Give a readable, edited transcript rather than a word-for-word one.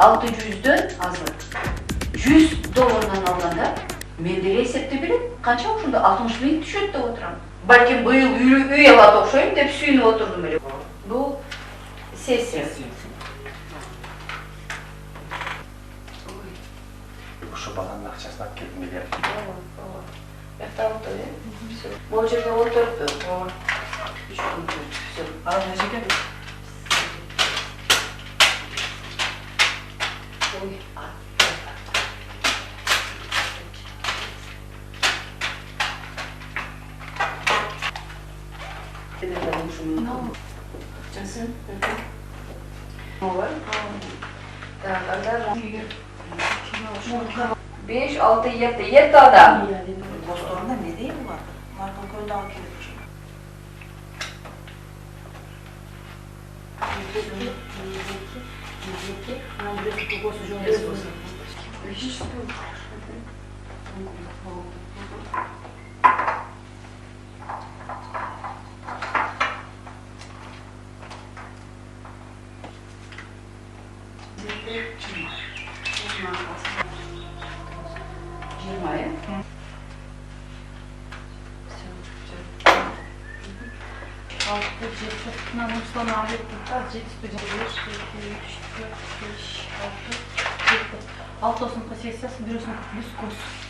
600'дөн азыр. 100 доллардан алганда мен деле эсептеп берем, канча ошондо 60 миң түшөт деп отурам. Балким быйыл үй алат окшойм деп сүйүнүп отурдум эле. Бул сессия. Ошо баланын акчасын алып келдим эле. Бакта отур, Всё. Бул жерге отуруппу? Ооба. 3 күн всё. Ал нечеге? Ой, Акчасын. Ооба. Так, анда 5, 6, 7 адам. Босторунда не дейм булар? Алардын көйдө алып келет ошо. Алтосын сессиясы бирөөсүн плюс кос.